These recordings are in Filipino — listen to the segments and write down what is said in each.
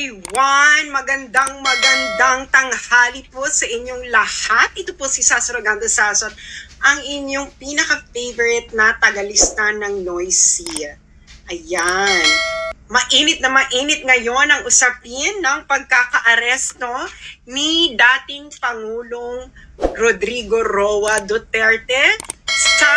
everyone! Magandang tanghali po sa inyong lahat. Ito po si Sasaraganda Sasot, ang inyong pinaka-favorite na tagalista ng Noisy. Ayan. Mainit na mainit ngayon ang usapin ng pagkaka-aresto ni dating Pangulong Rodrigo Roa Duterte sa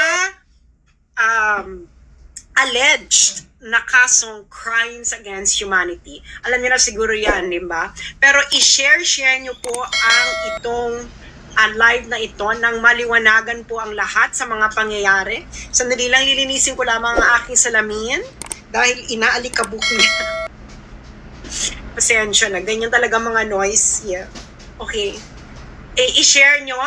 alleged na kasong crimes against humanity. Alam niyo na siguro yan, di ba? Pero i-share niyo po ang itong live na ito nang maliwanagan po ang lahat sa mga pangyayari. Sandali lang, lilinisin ko lamang ang aking salamin dahil inaalikabok niya. Pasensya na, ganyan talaga mga noise. Yeah. Okay. I-share nyo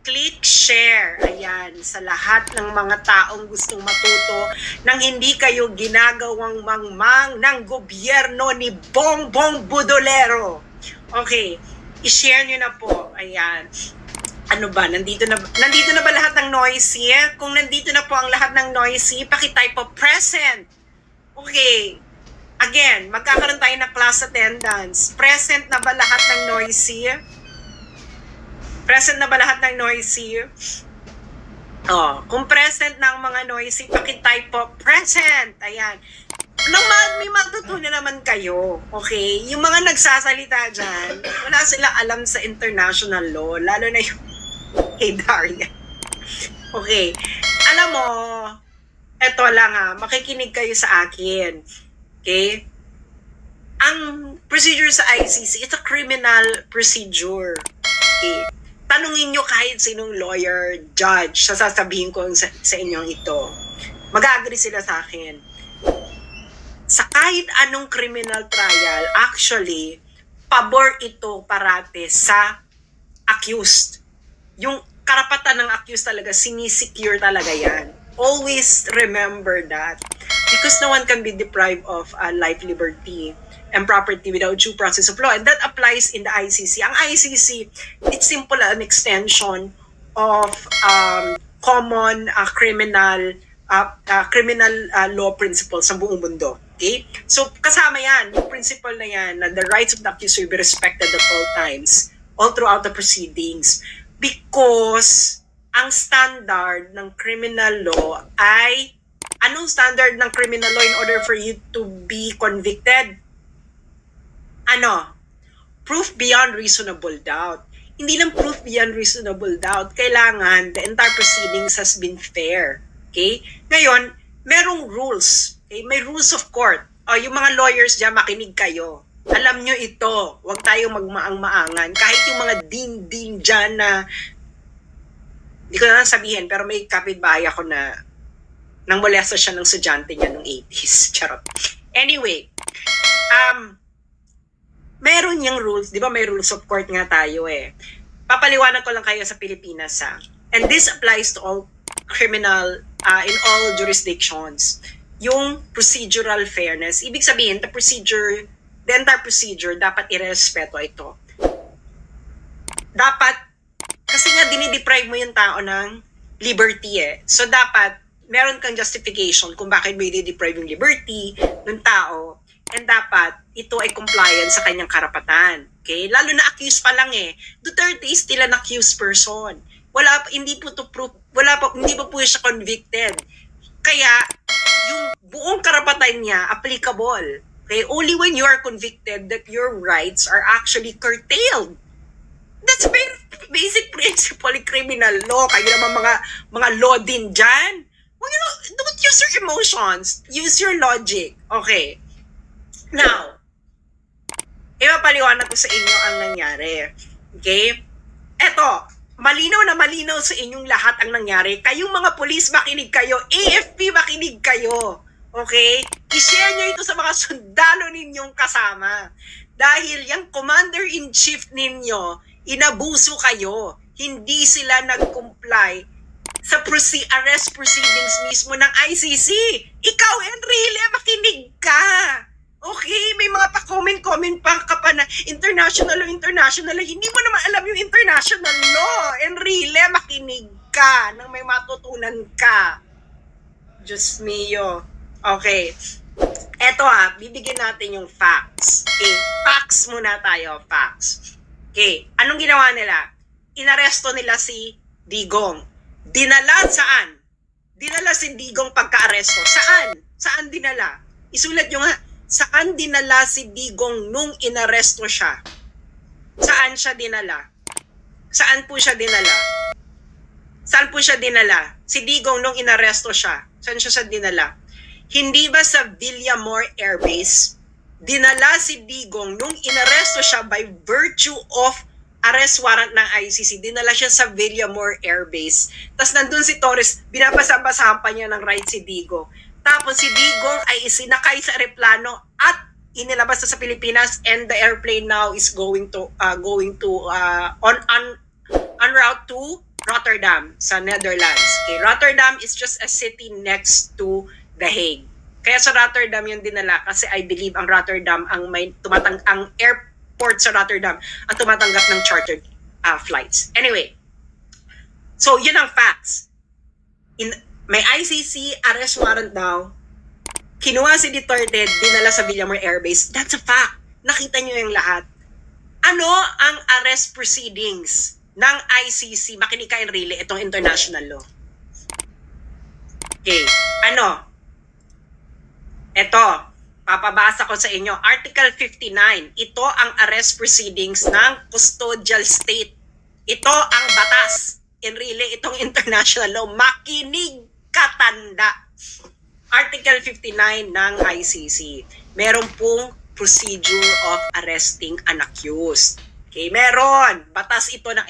click share, ayan, sa lahat ng mga taong gustong matuto nang hindi kayo ginagawang mangmang ng gobyerno ni Bongbong Budolero. Okay, i-share nyo na po, ayan. Ano ba, nandito na ba lahat ng noisy? Kung nandito na po ang lahat ng noisy, pakitype po present. Okay, again, magkakaroon tayo ng class attendance. Present na ba lahat ng noisy? Present na ba lahat ng noisy? Kung present na ang mga noisy, pakitype po, present! Ayan. May matutunan naman kayo. Okay? Yung mga nagsasalita dyan, wala sila alam sa international law, lalo na yung kay Daria. Okay. Alam mo, eto lang makikinig kayo sa akin. Okay? Ang procedure sa ICC, it's a criminal procedure. Okay? Tanungin nyo kahit sinong lawyer, judge, sasabihin ko sa inyong ito. Mag-agree sila sa akin. Sa kahit anong criminal trial, actually, pabor ito parate sa accused. Yung karapatan ng accused talaga, sinisecure talaga yan. Always remember that. Because no one can be deprived of life, liberty, and property without due process of law. And that applies in the ICC. Ang ICC, it's simple an extension of common criminal law principles sa buong mundo. Okay? So, kasama yan, yung principle na yan, na the rights of the accused will be respected at all times, all throughout the proceedings. Because ang standard ng criminal law ay, anong standard ng criminal law in order for you to be convicted? Proof beyond reasonable doubt. Hindi lang proof beyond reasonable doubt. Kailangan the entire proceedings has been fair. Okay? Ngayon, merong rules. Okay? May rules of court. Yung mga lawyers dyan, makinig kayo. Alam nyo ito. Huwag tayong magmaang-maangan. Kahit yung mga din dyan na, hindi ko na sabihin, pero may kapitbahay ako na nang molesta siya ng estudyante niya nung 80s. Charot. Anyway, meron yung rules, di ba may rules of court nga tayo Papaliwanag ko lang kayo sa Pilipinas And this applies to all criminal, in all jurisdictions. Yung procedural fairness, ibig sabihin, the entire procedure, dapat irespeto ito. Dapat, kasi nga dinideprive mo yung tao ng liberty So dapat, meron kang justification kung bakit mo i-deprive yung liberty ng tao. And dapat, ito ay compliant sa kanyang karapatan. Okay? Lalo na accused pa lang Duterte is still an accused person. Hindi pa po siya convicted. Kaya, yung buong karapatan niya, applicable. Okay? Only when you are convicted that your rights are actually curtailed. That's a very basic principle in criminal law. Kaya naman mga law din dyan. Don't use your emotions. Use your logic. Okay. Now, ipapaliwanag ko sa inyo ang nangyari. Okay? Eto, malinaw na malinaw sa inyong lahat ang nangyari. Kayong mga pulis, makinig kayo. AFP, makinig kayo. Okay? I-share nyo ito sa mga sundalo ninyong kasama. Dahil yung commander-in-chief ninyo, inabuso kayo. Hindi sila nag-comply sa arrest proceedings mismo ng ICC. Ikaw, Enrile, makinig ka. Okay, may mga pa-comment pa na international law. Hindi mo naman alam yung international law. Enrile, makinig ka nang may matutunan ka. Diyos mio. Okay. Eto bibigyan natin yung facts. Okay, facts muna tayo, facts. Okay, anong ginawa nila? Inaresto nila si Digong. Dinala saan? Dinala si Digong pagka-aresto. Saan? Saan dinala? Isulat nyo nga, saan dinala si Digong nung inaresto siya? Saan siya dinala? Saan po siya dinala? Saan po siya dinala? Si Digong nung inaresto siya. Saan siya dinala? Hindi ba sa Villamor Air Base? Dinala si Digong nung inaresto siya by virtue of arrest warrant ng ICC. Dinala siya sa Villamor Air Base. Tapos nandun si Torres, binabasa-basahan pa niya ng right si Digong. Tapos si Digong ay isinakay sa eroplano at inilabas na sa Pilipinas, and the airplane now is going to on route to Rotterdam sa Netherlands. Okay, Rotterdam is just a city next to The Hague. Kaya sa Rotterdam yung dinala kasi I believe ang Rotterdam ang airport sa Rotterdam ang tumatanggap ng chartered flights. Anyway, so yun ang facts. May ICC arrest warrant daw. Kinuha si Duterte, dinala sa Villamor Air Base. That's a fact. Nakita nyo yung lahat. Ano ang arrest proceedings ng ICC? Makinig ka, Enrile, itong international law. Okay, ano? Ito, papabasa ko sa inyo. Article 59, ito ang arrest proceedings ng custodial state. Ito ang batas. Enrile, itong international law. Makinig katanda. Article 59 ng ICC. Meron pong procedure of arresting an accused. Okay, meron. Batas ito na...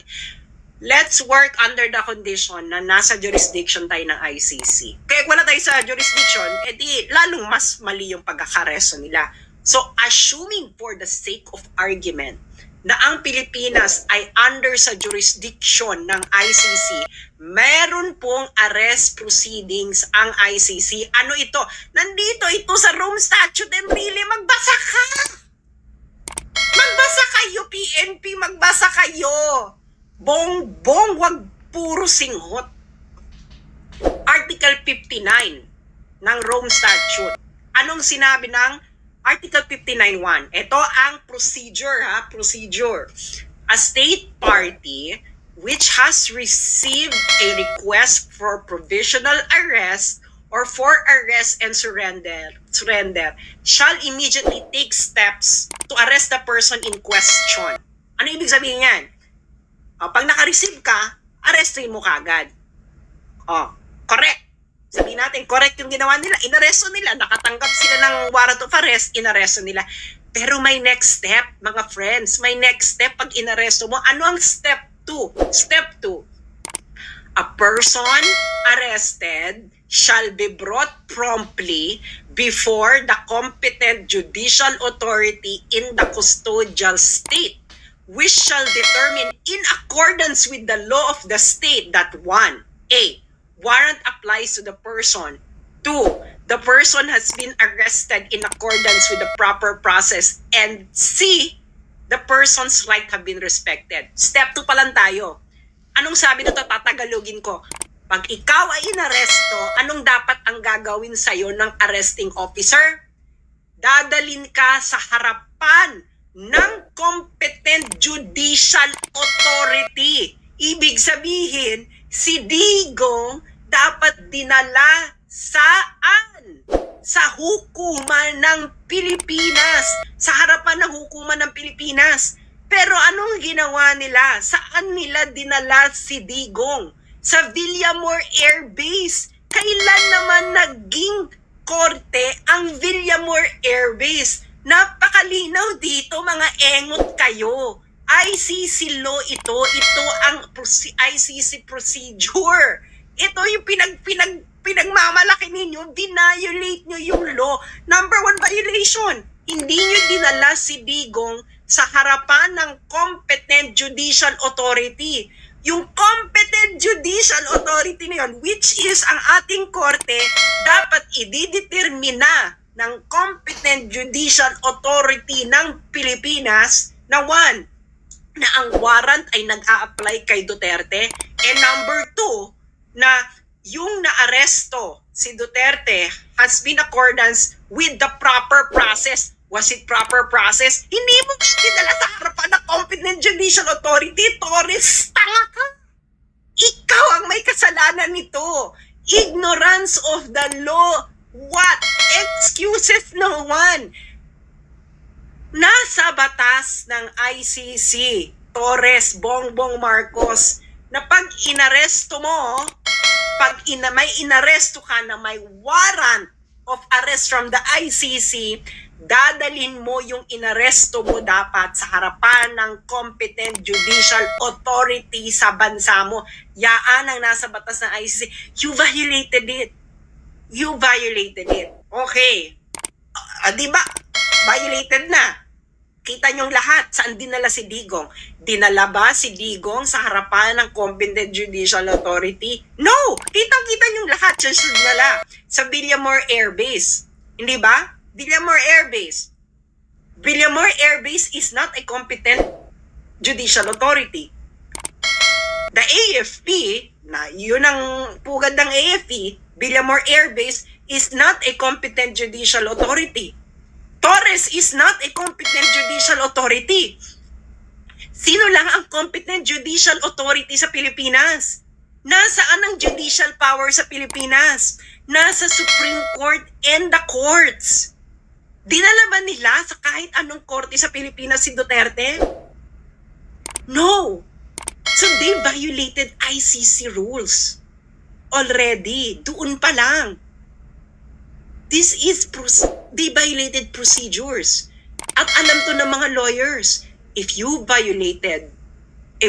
Let's work under the condition na nasa jurisdiction tayo ng ICC. Kaya wala tayo sa jurisdiction, edi lalong mas mali yung pagkakaresto nila. So, assuming for the sake of argument na ang Pilipinas ay under sa jurisdiction ng ICC, meron pong arrest proceedings ang ICC. Ano ito? Nandito ito sa Rome Statute, Enrile, magbasa ka! Magbasa kayo, PNP, magbasa kayo! Bong-bong, wag puro singhot. Article 59 ng Rome Statute. Anong sinabi ng Article 59.1? Ito ang procedure, procedure. A state party which has received a request for provisional arrest or for arrest and surrender shall immediately take steps to arrest the person in question. Ano ibig sabihin yan? Pag naka-receive ka, arrestin mo kagad. Correct. Sabihin natin, correct yung ginawa nila. Inaresto nila. Nakatanggap sila ng warrant of arrest, inaresto nila. Pero may next step, mga friends. May next step pag inaresto mo. Ano ang step 2? Step 2. A person arrested shall be brought promptly before the competent judicial authority in the custodial state, which shall determine in accordance with the law of the state that 1. A. Warrant applies to the person. 2. The person has been arrested in accordance with the proper process. And C. The person's rights have been respected. Step 2 pa lang tayo. Anong sabi nito? Tatagalogin ko. Pag ikaw ay inaresto, anong dapat ang gagawin sa'yo ng arresting officer? Dadalin ka sa harapan ng competent judicial authority. Ibig sabihin, si Digong dapat dinala saan? Sa hukuman ng Pilipinas. Sa harapan ng hukuman ng Pilipinas. Pero anong ginawa nila? Saan nila dinala si Digong? Sa Villamor Air Base. Kailan naman naging korte ang Villamor Air Base? Napakalinaw dito, mga engot kayo. ICC law ito. Ito ang ICC procedure. Ito yung pinagmamalaki ninyo. Violate nyo yung law. Number 1 violation. Hindi nyo dinala si Digong sa harapan ng competent judicial authority. Yung competent judicial authority na yun, which is ang ating korte, dapat ididetermina ng competent judicial authority ng Pilipinas na 1, na ang warrant ay nag-a-apply kay Duterte, and number 2, na yung naaresto si Duterte has been accordance with the proper process. Was it proper process? Hindi mo dinala sa harapan ng competent judicial authority. Torres, tanga ka. Ikaw ang may kasalanan nito. Ignorance of the law. What? Excuses no one. Nasa batas ng ICC, Torres, Bongbong Marcos, na pag inaresto mo, may inaresto ka na may warrant of arrest from the ICC, dadalhin mo yung inaresto mo dapat sa harapan ng competent judicial authority sa bansa mo. Yaan ang nasa batas ng ICC. You violated it. You violated it. Okay. Di ba? Violated na. Kita niyong lahat. Saan dinala si Digong? Dinala ba si Digong sa harapan ng competent judicial authority? No! Kitang-kita niyong lahat. Siya dinala sa Villamor Air Base. Hindi ba? Villamor Air Base. Villamor Air Base is not a competent judicial authority. The AFP, na yun ang pugad ng AFP, Villamor Air Base is not a competent judicial authority. Torres is not a competent judicial authority. Sino lang ang competent judicial authority sa Pilipinas? Nasaan ang judicial power sa Pilipinas? Nasa Supreme Court and the courts. Dinala ba nila sa kahit anong korte sa Pilipinas si Duterte? No. So they violated ICC rules. Already. Doon pa lang. They violated procedures. At alam to ng mga lawyers, if you violated a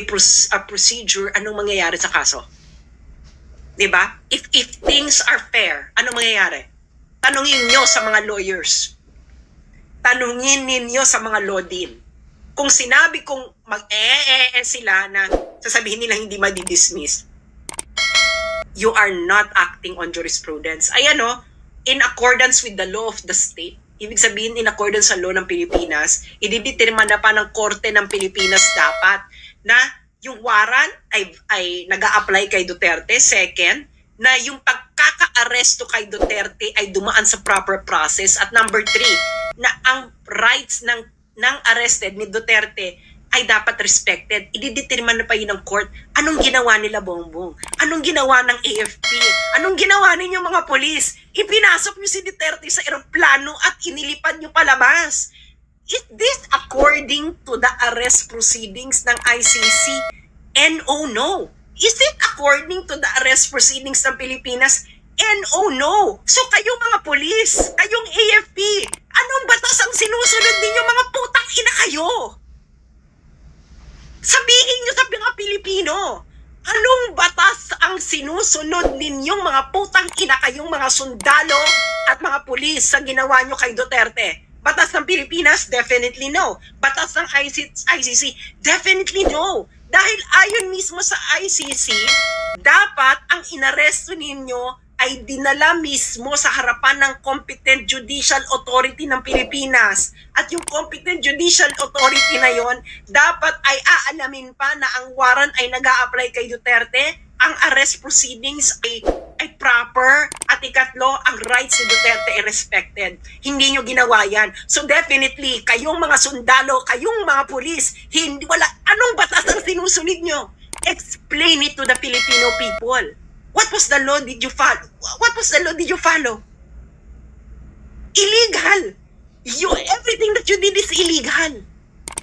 procedure, anong mangyayari sa kaso? Diba? If things are fair, anong mangyayari? Tanungin nyo sa mga lawyers. Tanungin ninyo sa mga law din. Kung sinabi kong sila na sasabihin nila hindi madidismiss, you are not acting on jurisprudence. Ayan o, in accordance with the law of the state, ibig sabihin in accordance sa law ng Pilipinas, ididetermine na pa ng korte ng Pilipinas dapat na yung warrant ay nag-a-apply kay Duterte. Second, na yung pagkaka-aresto kay Duterte ay dumaan sa proper process. At number 3, na ang rights ng arrested ni Duterte ay dapat respected. Ididetermine na pa yun ng court. Anong ginawa nila, Bongbong? Anong ginawa ng AFP? Anong ginawa ninyong mga polis? Ipinasok nyo si Duterte sa eroplano at inilipad nyo palabas. Is this according to the arrest proceedings ng ICC? No. Is it according to the arrest proceedings ng Pilipinas? No. So kayong mga polis, kayong AFP, anong batas ang sinusunod ninyo, mga putang ina kayo? Sabihin nyo sa mga Pilipino, anong batas ang sinusunod ninyong mga putang ina kayong mga sundalo at mga pulis sa ginawa nyo kay Duterte? Batas ng Pilipinas? Definitely no. Batas ng ICC? Definitely no. Dahil ayon mismo sa ICC, dapat ang inaresto ninyo ay dinala mismo sa harapan ng competent judicial authority ng Pilipinas. At yung competent judicial authority na yon, dapat ay aalamin pa na ang warrant ay nag-a-apply kay Duterte, ang arrest proceedings ay proper, at ikatlo, ang rights ni Duterte ay respected. Hindi nyo ginawa yan. So definitely, kayong mga sundalo, kayong mga pulis, anong batas ang sinusunod nyo? Explain it to the Filipino people. What was the law did you follow? What was the law did you follow? Illegal. Everything that you did is illegal.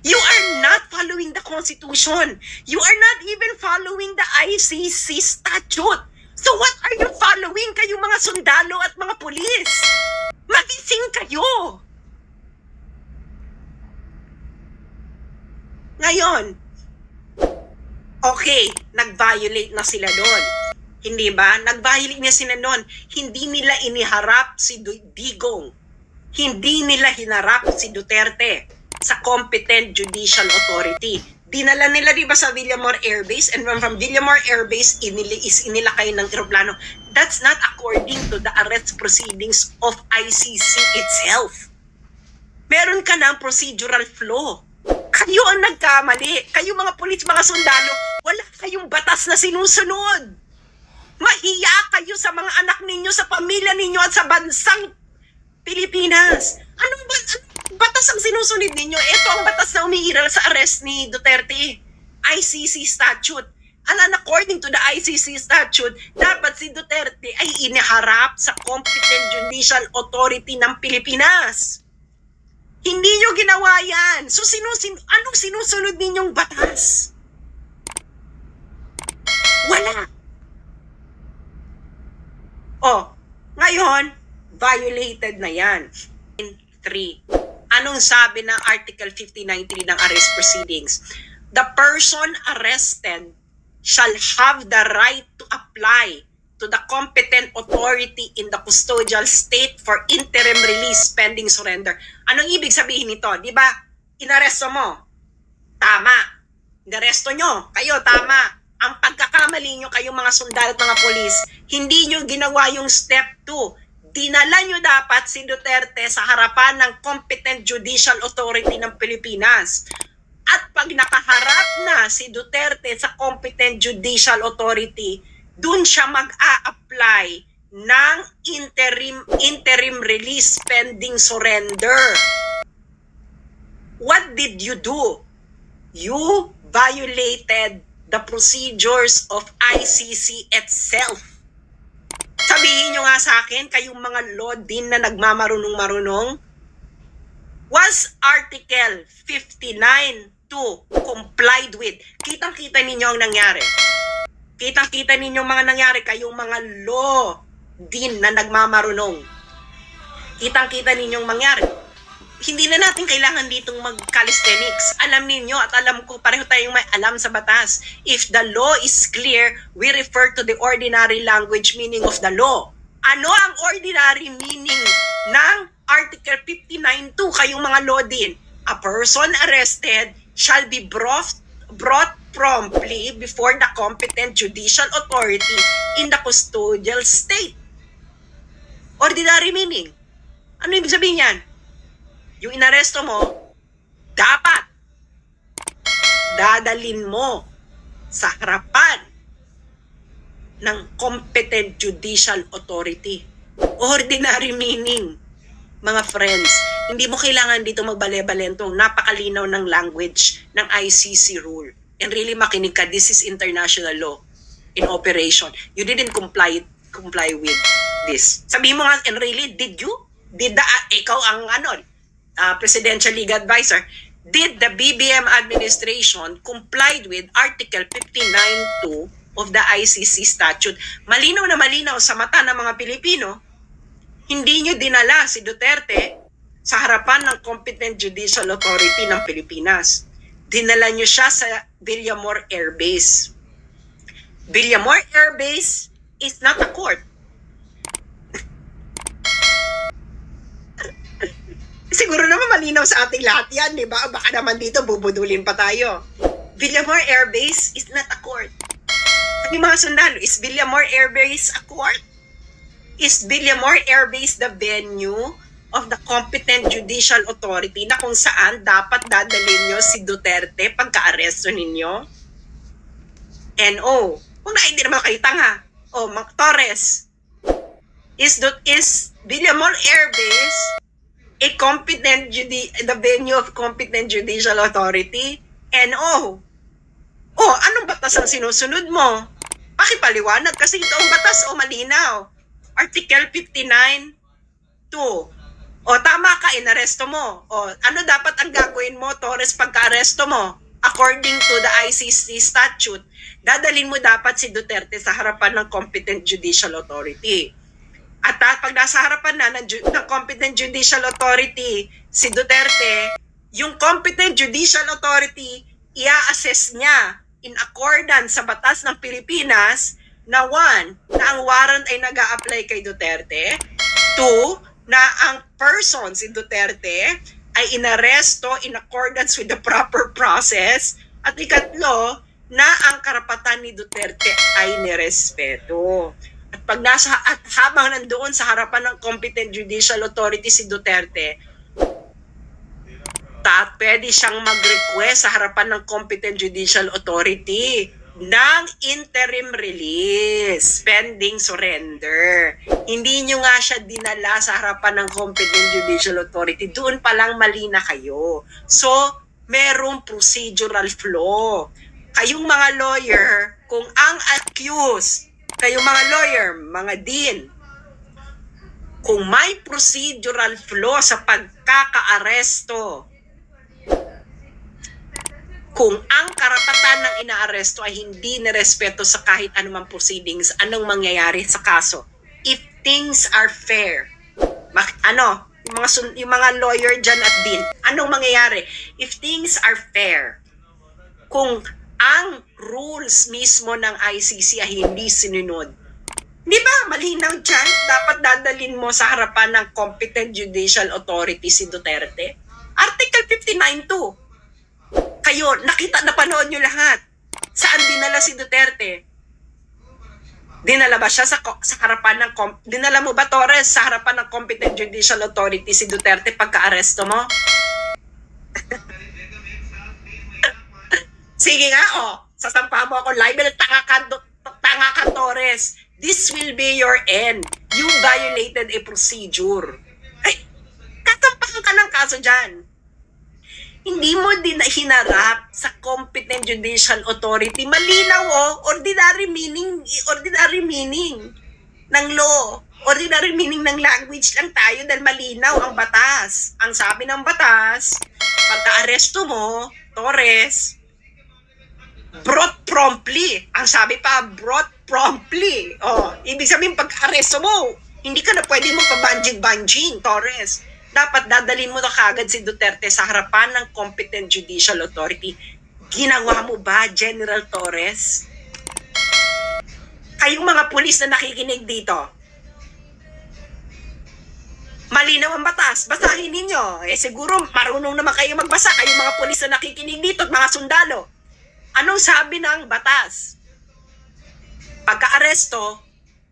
You are not following the Constitution. You are not even following the ICC statute. So what are you following, kayong mga sundalo at mga pulis? Magising kayo. Ngayon, okay, nag-violate na sila doon. Hindi ba? Nag-violate na sila noon. Hindi nila iniharap si Digong. Hindi nila hinarap si Duterte sa competent judicial authority. Dinala nila, di ba, sa Villamor Air Base, and from Villamor Air Base, inilakay ng eroplano. That's not according to the arrest proceedings of ICC itself. Meron ka ng procedural flaw. Kayo ang nagkamali. Kayo mga pulis, mga sundalo, wala kayong batas na sinusunod. Mahiya kayo sa mga anak ninyo, sa pamilya ninyo, at sa bansang Pilipinas. Anong batas ang sinusunod ninyo? Ito ang batas na umiiral sa arrest ni Duterte. ICC statute. And according to the ICC statute, dapat si Duterte ay iniharap sa competent judicial authority ng Pilipinas. Hindi nyo ginawa yan. So anong sinusunod ninyong batas? Wala. Oh, ngayon, violated na yan. 3. Anong sabi ng Article 59.3 ng arrest proceedings? The person arrested shall have the right to apply to the competent authority in the custodial state for interim release pending surrender. Anong ibig sabihin nito? Di ba? Inaresto mo. Tama. Inaresto nyo. Kayo, tama. Ang pagkakamali nyo kayong mga sundalo at mga polis, hindi nyo ginawa yung step 2. Dinala nyo dapat si Duterte sa harapan ng competent judicial authority ng Pilipinas. At pag nakaharap na si Duterte sa competent judicial authority, dun siya mag-a-apply ng interim release pending surrender. What did you do? You violated the procedures of ICC itself. Sabihin nyo nga sa akin, kayong mga law din na nagmamarunong-marunong, was Article 59 complied with? Kitang-kita ninyo ang nangyari. Kitang-kita ninyo mga nangyari, kayong mga law din na nagmamarunong. Kitang-kita ninyong mangyari. Hindi na natin kailangan ditong mag-calisthenics. Alam ninyo at alam ko, pareho tayong may alam sa batas. If the law is clear, we refer to the ordinary language meaning of the law. Ano ang ordinary meaning ng Article 59.2? Kayong mga law din. A person arrested shall be brought promptly before the competent judicial authority in the custodial state. Ordinary meaning. Ano ibig sabihin yan? Yung inaresto mo, dapat dadalin mo sa harapan ng competent judicial authority. Ordinary meaning, mga friends. Hindi mo kailangan dito magbale-balentong napakalinaw ng language ng ICC rule. And really makinig ka, this is international law in operation. You didn't comply with this. Sabihin mo nga, and really, did you? Ikaw ang presidential legal advisor, did the BBM administration complied with Article 59.2 of the ICC statute? Malinaw na malinaw sa mata ng mga Pilipino, hindi nyo dinala si Duterte sa harapan ng competent judicial authority ng Pilipinas. Dinala nyo siya sa Villamor Air Base. Villamor Air Base is not a court. Siguro naman malinaw sa ating lahat yan, di ba? Baka naman dito bubudulin pa tayo. Villamor Air Base is not a court. Ang mga sundalo, is Villamor Air Base a court? Is Villamor Air Base the venue of the competent judicial authority na kung saan dapat dadalhin nyo si Duterte pagka-aresto ninyo? NO. Kung na hindi naman kayo tanga. O, Torres. Is Villamor Air Base a competent the venue of competent judicial authority? NO. Oh, anong batas ang sinusunod mo? Pakipaliwanag kasi ito ang batas o malinaw. Article 59.2. O tama ka, inaresto mo. O ano dapat ang gagawin mo, Torres, pagka-aresto mo? According to the ICC statute, dadalhin mo dapat si Duterte sa harapan ng competent judicial authority. At pag nasa harapan na ng competent judicial authority si Duterte, yung competent judicial authority, ia-assess niya in accordance sa batas ng Pilipinas na 1, na ang warrant ay nag-a-apply kay Duterte, 2, na ang person, si Duterte, ay inaresto in accordance with the proper process, at ikatlo, na ang karapatan ni Duterte ay nirespeto. At habang nandoon sa harapan ng competent judicial authority si Duterte, pwede siyang mag-request sa harapan ng competent judicial authority ng interim release pending surrender. Hindi nyo nga siya dinala sa harapan ng competent judicial authority. Doon pa lang mali na kayo. So, merong procedural flaw. Kayong mga lawyer, kung ang accused, kayong mga lawyer, mga dean, kung may procedural flaw sa pagkakaaresto, kung ang karapatan ng inaaresto ay hindi nirespeto sa kahit anumang proceedings, anong mangyayari sa kaso? If things are fair, yung mga lawyer dyan at din, anong mangyayari? If things are fair, kung ang rules mismo ng ICC ay hindi sinunod, di ba, malinaw dyan, dapat dadalin mo sa harapan ng competent judicial authority si Duterte. Article 59.2. Kayo, napanood nyo lahat. Saan dinala si Duterte? Dinala ba siya sa harapan ng dinala mo ba, Torres, sa harapan ng competent judicial authority si Duterte pagka-aresto mo? Sige nga, sasampa mo ako libel, tanga ka, Torres. This will be your end. You violated a procedure. Ay, katampakan ka ng kaso dyan. Hindi mo din hinarap sa competent judicial authority. Malinaw, ordinary meaning ng law. Ordinary meaning ng language lang tayo dahil malinaw ang batas. Ang sabi ng batas, pagka-aresto mo, Torres, brought promptly. Ang sabi pa, brought promptly. Ibig sabihin, pagka-aresto mo, hindi ka na pwede mo pa-banjing-banjing, Torres. Dapat dadalhin mo na kagad si Duterte sa harapan ng competent judicial authority. Ginawa mo ba, General Torres? Kayong mga pulis na nakikinig dito, malinaw ang batas, basahin ninyo. Siguro marunong naman kayo magbasa, kayong mga pulis na nakikinig dito at mga sundalo. Anong sabi ng batas? Pagka-aresto,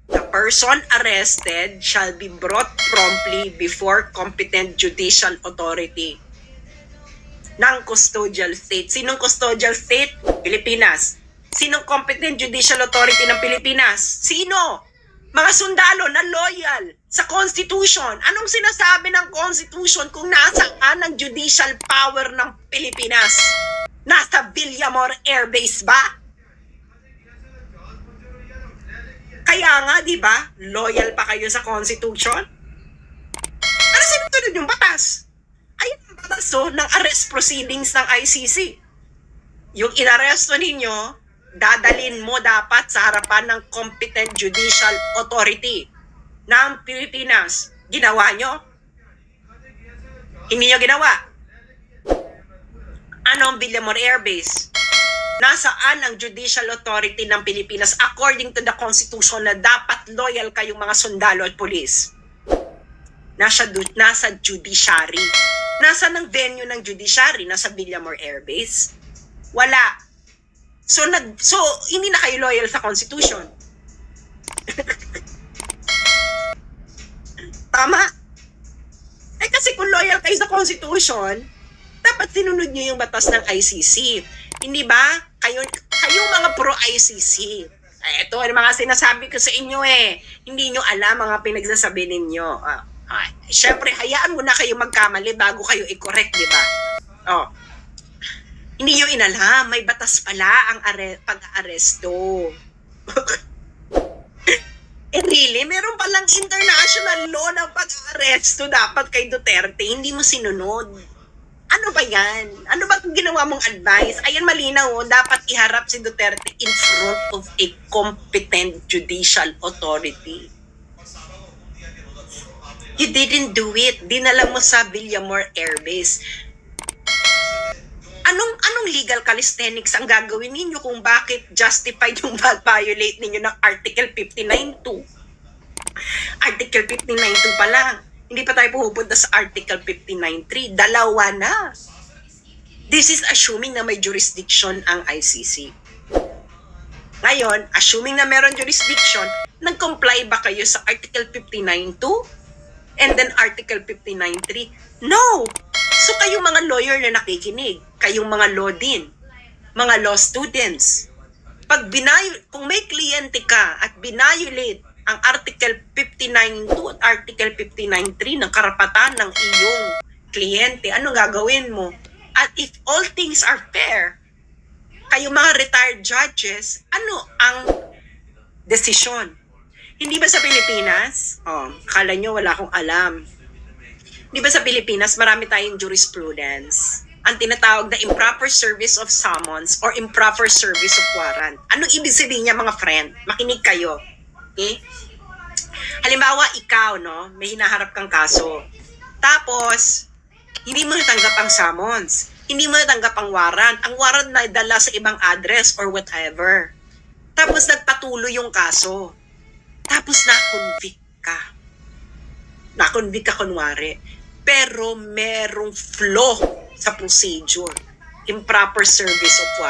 the person arrested shall be brought promptly before competent judicial authority ng custodial state. Sinong custodial state? Pilipinas. Sinong competent judicial authority ng Pilipinas? Sino? Mga sundalo na loyal sa Constitution. Anong sinasabi ng Constitution kung nasaan ang judicial power ng Pilipinas? Nasa Villamor Air Base ba? Kaya nga, di ba, loyal pa kayo sa Constitution? Ano sinutunod yung batas? Ayun ang batas ng arrest proceedings ng ICC. Yung inaresto ninyo, dadalin mo dapat sa harapan ng competent judicial authority ng Pilipinas. Ginawa nyo? Hindi nyo ginawa. Ano ang Villamor Air Base? Nasaan ang judicial authority ng Pilipinas according to the Constitution na dapat loyal kayong mga sundalo at pulis? Nasa judiciary. Nasaan ang venue ng judiciary? Nasa Villamor Air Base? Wala. So hindi na kayo loyal sa Constitution. Tama? Kasi kung loyal kayo sa Constitution, dapat sinunod nyo yung batas ng ICC. Hindi ba? Kayong mga pro-ICC. Ito ang mga sinasabi ko sa inyo Hindi nyo alam mga pinagsasabi ninyo. Siyempre, hayaan mo na kayo magkamali bago kayo i-correct, di ba? Hindi nyo inalam, may batas pala ang pag-aaresto. Really? Meron palang international law ng pag-aaresto dapat kay Duterte. Hindi mo sinunod. Ano ba yan? Ano ba ginawa mong advice? Ayan, malinaw, dapat iharap si Duterte in front of a competent judicial authority. You didn't do it. Dinala mo sa Villamor Air Base. Anong legal calisthenics ang gagawin ninyo kung bakit justified yung violate ninyo ng Article 59.2? Article 59.2 pa lang. Hindi pa tayo pupunta sa Article 59.3. Dalawa na. This is assuming na may jurisdiction ang ICC. Ngayon, assuming na meron jurisdiction, nag-comply ba kayo sa Article 59.2 and then Article 59.3? No! So kayong mga lawyer na nakikinig, kayong mga law din, mga law students, Kung may kliyente ka at binayolate ang Article 59.2 at Article 59.3 ng karapatan ng iyong kliyente, ano gagawin mo? At if all things are fair, kayo mga retired judges, ano ang desisyon? Hindi ba sa Pilipinas? Akala nyo wala akong alam. Hindi ba sa Pilipinas marami tayong jurisprudence? Ang tinatawag na improper service of summons or improper service of warrant. Anong ibig sabihin niya, mga friend? Makinig kayo. Okay? Halimbawa, ikaw, no? May hinaharap kang kaso. Tapos, hindi mo natanggap ang summons. Hindi mo natanggap ang warrant. Ang warrant na dala sa ibang address or whatever. Tapos, nagpatuloy yung kaso. Tapos, na-convict ka. Na-convict ka kunwari. Pero, merong flaw sa procedure. Improper service of warrant.